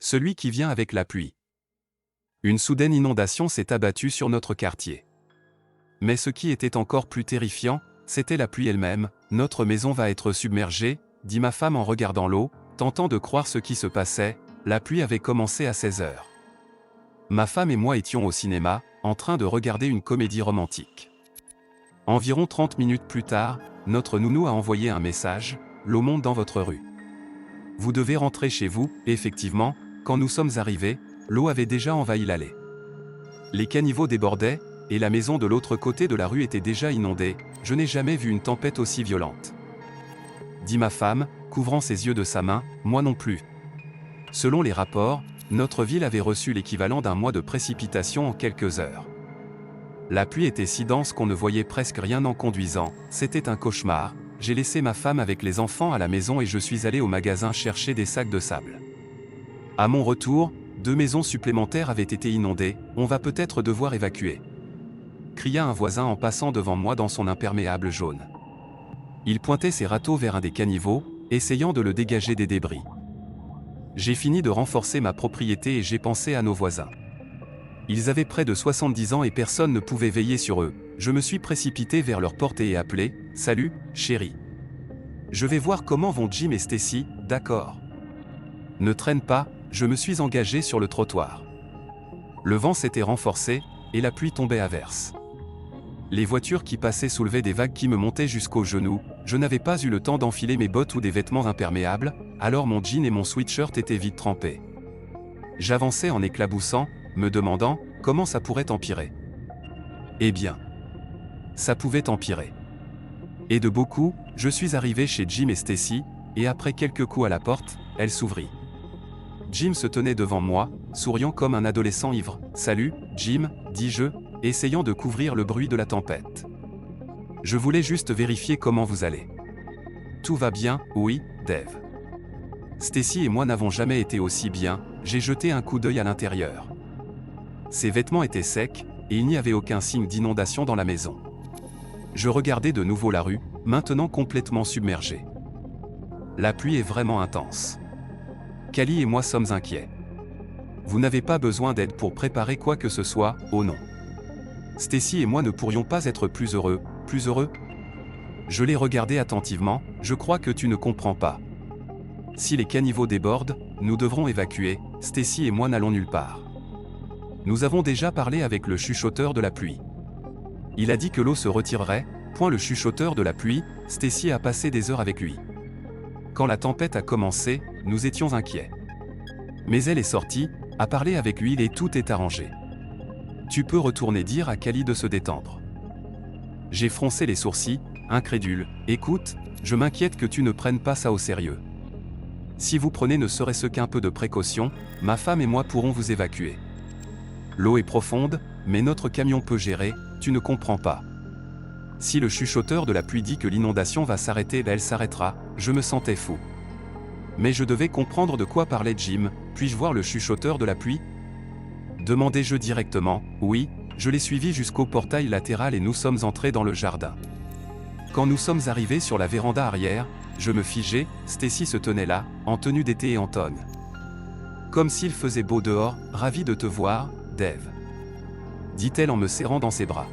celui qui vient avec la pluie. Une soudaine inondation s'est abattue sur notre quartier. Mais ce qui était encore plus terrifiant, c'était la pluie elle-même. Notre maison va être submergée, dit ma femme en regardant l'eau, tentant de croire ce qui se passait. La pluie avait commencé à 16 heures. Ma femme et moi étions au cinéma, en train de regarder une comédie romantique. Environ 30 minutes plus tard, notre nounou a envoyé un message: « L'eau monte dans votre rue. Vous devez rentrer chez vous. » Effectivement, quand nous sommes arrivés, l'eau avait déjà envahi l'allée. Les caniveaux débordaient, et la maison de l'autre côté de la rue était déjà inondée. Je n'ai jamais vu une tempête aussi violente, dit ma femme, couvrant ses yeux de sa main. Moi non plus. Selon les rapports, notre ville avait reçu l'équivalent d'un mois de précipitations en quelques heures. La pluie était si dense qu'on ne voyait presque rien en conduisant. C'était un cauchemar. J'ai laissé ma femme avec les enfants à la maison et je suis allé au magasin chercher des sacs de sable. À mon retour, 2 maisons supplémentaires avaient été inondées. On va peut-être devoir évacuer, cria un voisin en passant devant moi dans son imperméable jaune. Il pointait ses râteaux vers un des caniveaux, essayant de le dégager des débris. J'ai fini de renforcer ma propriété et j'ai pensé à nos voisins. Ils avaient près de 70 ans et personne ne pouvait veiller sur eux. Je me suis précipité vers leur porte et ai appelé: « Salut, chérie. Je vais voir comment vont Jim et Stacy. » « D'accord. Ne traîne pas. » Je me suis engagé sur le trottoir. Le vent s'était renforcé, et la pluie tombait à verse. Les voitures qui passaient soulevaient des vagues qui me montaient jusqu'aux genoux. Je n'avais pas eu le temps d'enfiler mes bottes ou des vêtements imperméables, alors mon jean et mon sweatshirt étaient vite trempés. J'avançais en éclaboussant, me demandant comment ça pourrait empirer. Eh bien, ça pouvait empirer. Et de beaucoup. Je suis arrivé chez Jim et Stacy, et après quelques coups à la porte, elle s'ouvrit. Jim se tenait devant moi, souriant comme un adolescent ivre. « Salut, Jim, » dis-je, essayant de couvrir le bruit de la tempête. « Je voulais juste vérifier comment vous allez. »« Tout va bien, oui, Dave. » Stacy et moi n'avons jamais été aussi bien. J'ai jeté un coup d'œil à l'intérieur. Ses vêtements étaient secs, et il n'y avait aucun signe d'inondation dans la maison. Je regardais de nouveau la rue, maintenant complètement submergée. La pluie est vraiment intense. Callie et moi sommes inquiets. Vous n'avez pas besoin d'aide pour préparer quoi que ce soit, oh non. Stacy et moi ne pourrions pas être plus heureux. Plus heureux? Je l'ai regardé attentivement. Je crois que tu ne comprends pas. Si les caniveaux débordent, nous devrons évacuer. Stacy et moi n'allons nulle part. Nous avons déjà parlé avec le chuchoteur de la pluie. Il a dit que l'eau se retirerait. Point le chuchoteur de la pluie. Stacy a passé des heures avec lui. Quand la tempête a commencé, nous étions inquiets. Mais elle est sortie, a parlé avec lui et tout est arrangé. Tu peux retourner dire à Callie de se détendre. J'ai froncé les sourcils, incrédule. Écoute, je m'inquiète que tu ne prennes pas ça au sérieux. Si vous prenez ne serait-ce qu'un peu de précaution, ma femme et moi pourrons vous évacuer. L'eau est profonde, mais notre camion peut gérer, tu ne comprends pas. Si le chuchoteur de la pluie dit que l'inondation va s'arrêter, elle s'arrêtera. Je me sentais fou. Mais je devais comprendre de quoi parlait Jim. Puis-je voir le chuchoteur de la pluie? Demandai-je directement. Oui, je l'ai suivi jusqu'au portail latéral et nous sommes entrés dans le jardin. Quand nous sommes arrivés sur la véranda arrière, je me figeai. Stacy se tenait là, en tenue d'été et en tonne. Comme s'il faisait beau dehors. Ravi de te voir, Dave, dit-elle en me serrant dans ses bras.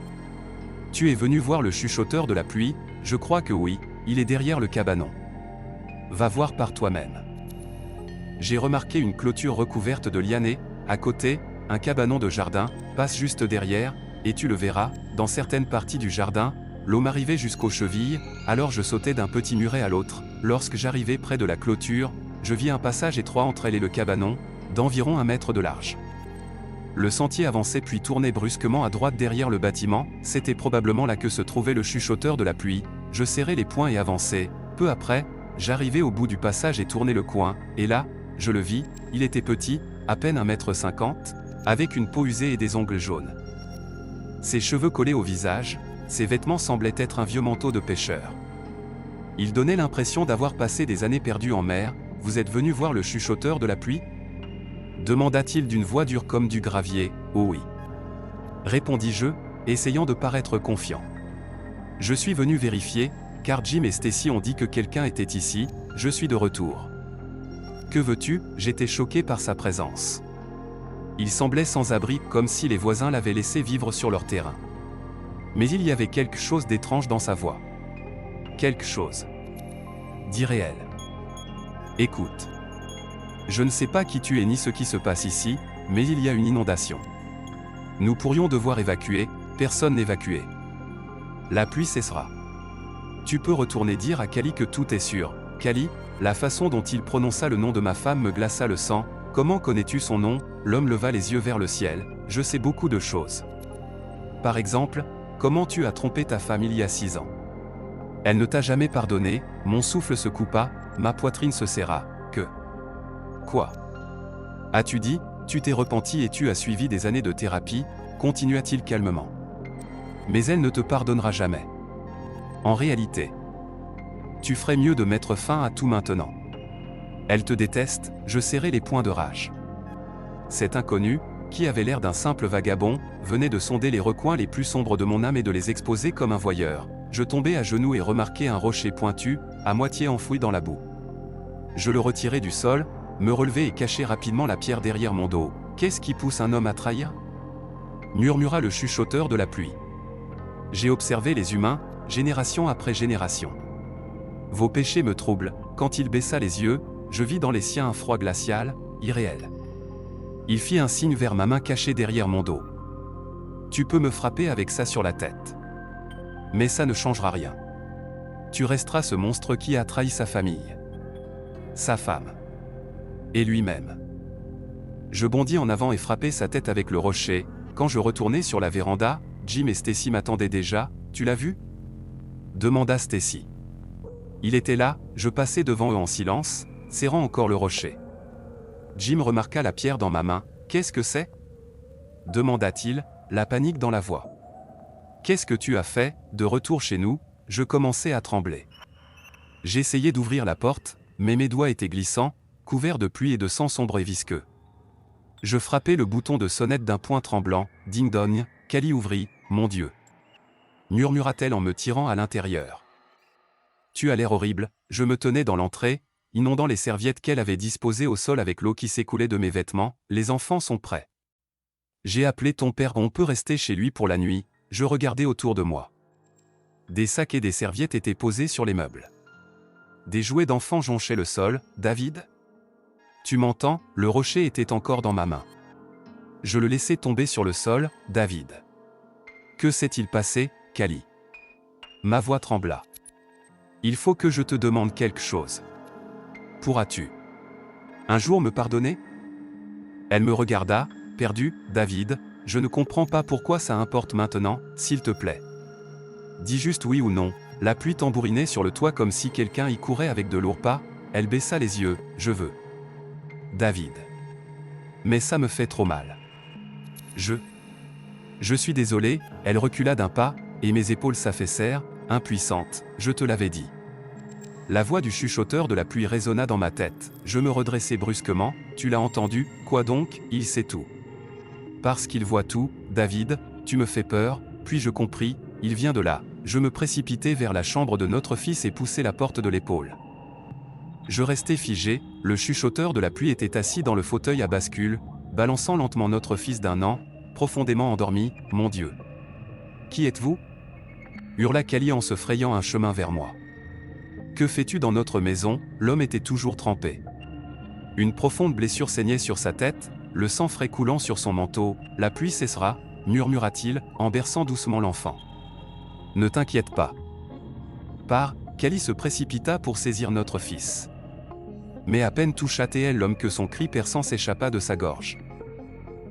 Tu es venu voir le chuchoteur de la pluie? Je crois que oui, il est derrière le cabanon. Va voir par toi-même. J'ai remarqué une clôture recouverte de lianes, à côté, un cabanon de jardin, passe juste derrière, et tu le verras, dans certaines parties du jardin, l'eau m'arrivait jusqu'aux chevilles, alors je sautais d'un petit muret à l'autre. Lorsque j'arrivai près de la clôture, je vis un passage étroit entre elle et le cabanon, d'environ 1 mètre de large. Le sentier avançait puis tournait brusquement à droite derrière le bâtiment. C'était probablement là que se trouvait le chuchoteur de la pluie. Je serrai les poings et avançai. Peu après, j'arrivai au bout du passage et tournai le coin, et là, je le vis. Il était petit, à peine 1,50 m, avec une peau usée et des ongles jaunes. Ses cheveux collés au visage, ses vêtements semblaient être un vieux manteau de pêcheur. Il donnait l'impression d'avoir passé des années perdues en mer. Vous êtes venu voir le chuchoteur de la pluie? Demanda-t-il d'une voix dure comme du gravier. Oh oui, répondis-je, essayant de paraître confiant. Je suis venu vérifier, car Jim et Stacy ont dit que quelqu'un était ici. Je suis de retour. Que veux-tu? J'étais choqué par sa présence. Il semblait sans abri, comme si les voisins l'avaient laissé vivre sur leur terrain. Mais il y avait quelque chose d'étrange dans sa voix. Quelque chose d'irréel. Écoute. Je ne sais pas qui tu es ni ce qui se passe ici, mais il y a une inondation. Nous pourrions devoir évacuer, personne n'évacuait. La pluie cessera. Tu peux retourner dire à Kali que tout est sûr. Kali, la façon dont il prononça le nom de ma femme me glaça le sang. Comment connais-tu son nom? L'homme leva les yeux vers le ciel. Je sais beaucoup de choses. Par exemple, comment tu as trompé ta femme il y a 6 ans? Elle ne t'a jamais pardonné. Mon souffle se coupa, ma poitrine se serra. Que? Quoi? As-tu dit? Tu t'es repenti et tu as suivi des années de thérapie, continua-t-il calmement. Mais elle ne te pardonnera jamais. En réalité, tu ferais mieux de mettre fin à tout maintenant. Elle te déteste, je serrai les poings de rage. Cet inconnu, qui avait l'air d'un simple vagabond, venait de sonder les recoins les plus sombres de mon âme et de les exposer comme un voyeur. Je tombai à genoux et remarquai un rocher pointu, à moitié enfoui dans la boue. Je le retirai du sol, me relevai et cachai rapidement la pierre derrière mon dos. Qu'est-ce qui pousse un homme à trahir? Murmura le chuchoteur de la pluie. J'ai observé les humains, génération après génération. Vos péchés me troublent. Quand il baissa les yeux, je vis dans les siens un froid glacial, irréel. Il fit un signe vers ma main cachée derrière mon dos. Tu peux me frapper avec ça sur la tête. Mais ça ne changera rien. Tu resteras ce monstre qui a trahi sa famille. Sa femme. Et lui-même. Je bondis en avant et frappai sa tête avec le rocher. Quand je retournai sur la véranda, Jim et Stacy m'attendaient déjà. Tu l'as vu? Demanda Stacy. Il était là, je passai devant eux en silence, serrant encore le rocher. Jim remarqua la pierre dans ma main. Qu'est-ce que c'est? Demanda-t-il, la panique dans la voix. Qu'est-ce que tu as fait? De retour chez nous, je commençais à trembler. J'essayais d'ouvrir la porte, mais mes doigts étaient glissants, couverts de pluie et de sang sombre et visqueux. Je frappai le bouton de sonnette d'un poing tremblant. Ding-dong, Kali ouvrit, mon Dieu. Murmura-t-elle en me tirant à l'intérieur. Tu as l'air horrible, je me tenais dans l'entrée, inondant les serviettes qu'elle avait disposées au sol avec l'eau qui s'écoulait de mes vêtements. Les enfants sont prêts. J'ai appelé ton père, on peut rester chez lui pour la nuit. Je regardais autour de moi. Des sacs et des serviettes étaient posés sur les meubles. Des jouets d'enfants jonchaient le sol. David? Tu m'entends? Le rocher était encore dans ma main. Je le laissai tomber sur le sol. David. Que s'est-il passé, Kali? Ma voix trembla. Il faut que je te demande quelque chose. Pourras-tu un jour me pardonner? Elle me regarda, perdue. David, je ne comprends pas pourquoi ça importe maintenant, s'il te plaît. Dis juste oui ou non. La pluie tambourinait sur le toit comme si quelqu'un y courait avec de lourds pas. Elle baissa les yeux. Je veux. David. Mais ça me fait trop mal. Je suis désolé. Elle recula d'un pas, et mes épaules s'affaissèrent, impuissantes. Je te l'avais dit. La voix du chuchoteur de la pluie résonna dans ma tête. Je me redressai brusquement. Tu l'as entendu? Quoi donc? Il sait tout. Parce qu'il voit tout. David, tu me fais peur. Puis je compris, il vient de là. Je me précipitai vers la chambre de notre fils et poussai la porte de l'épaule. Je restai figé, le chuchoteur de la pluie était assis dans le fauteuil à bascule, balançant lentement notre fils d'1 an, profondément endormi. Mon Dieu. Qui êtes-vous? Hurla Kali en se frayant un chemin vers moi. Que fais-tu dans notre maison? L'homme était toujours trempé. Une profonde blessure saignait sur sa tête, le sang frais coulant sur son manteau. La pluie cessera, murmura-t-il, en berçant doucement l'enfant. Ne t'inquiète pas. Pars, Kali se précipita pour saisir notre fils. Mais à peine toucha-t-elle l'homme que son cri perçant s'échappa de sa gorge.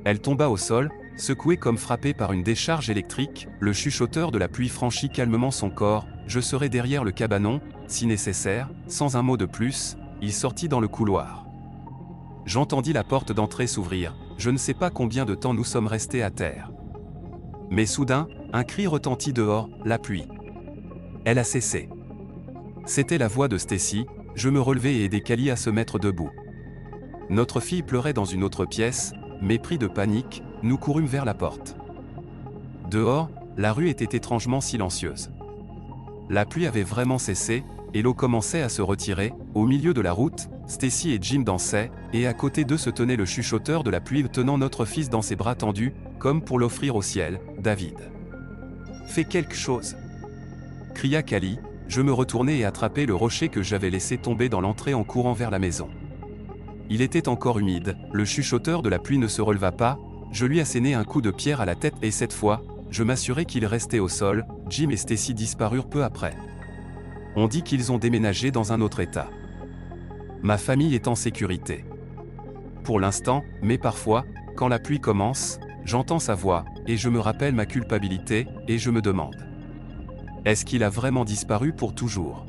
Elle tomba au sol, secouée comme frappée par une décharge électrique. Le chuchoteur de la pluie franchit calmement son corps. Je serai derrière le cabanon, si nécessaire. Sans un mot de plus, il sortit dans le couloir. J'entendis la porte d'entrée s'ouvrir. Je ne sais pas combien de temps nous sommes restés à terre. Mais soudain, un cri retentit dehors, la pluie. Elle a cessé. C'était la voix de Stacy. Je me relevai et aidai Kali à se mettre debout. Notre fille pleurait dans une autre pièce, mais pris de panique, nous courûmes vers la porte. Dehors, la rue était étrangement silencieuse. La pluie avait vraiment cessé, et l'eau commençait à se retirer. Au milieu de la route, Stacy et Jim dansaient, et à côté d'eux se tenait le chuchoteur de la pluie tenant notre fils dans ses bras tendus, comme pour l'offrir au ciel. David. Fais quelque chose, cria Callie. Je me retournai et attrapai le rocher que j'avais laissé tomber dans l'entrée en courant vers la maison. Il était encore humide, le chuchoteur de la pluie ne se releva pas, je lui assénai un coup de pierre à la tête et cette fois, je m'assurai qu'il restait au sol. Jim et Stacy disparurent peu après. On dit qu'ils ont déménagé dans un autre état. Ma famille est en sécurité. Pour l'instant, mais parfois, quand la pluie commence, j'entends sa voix, et je me rappelle ma culpabilité, et je me demande. Est-ce qu'il a vraiment disparu pour toujours ?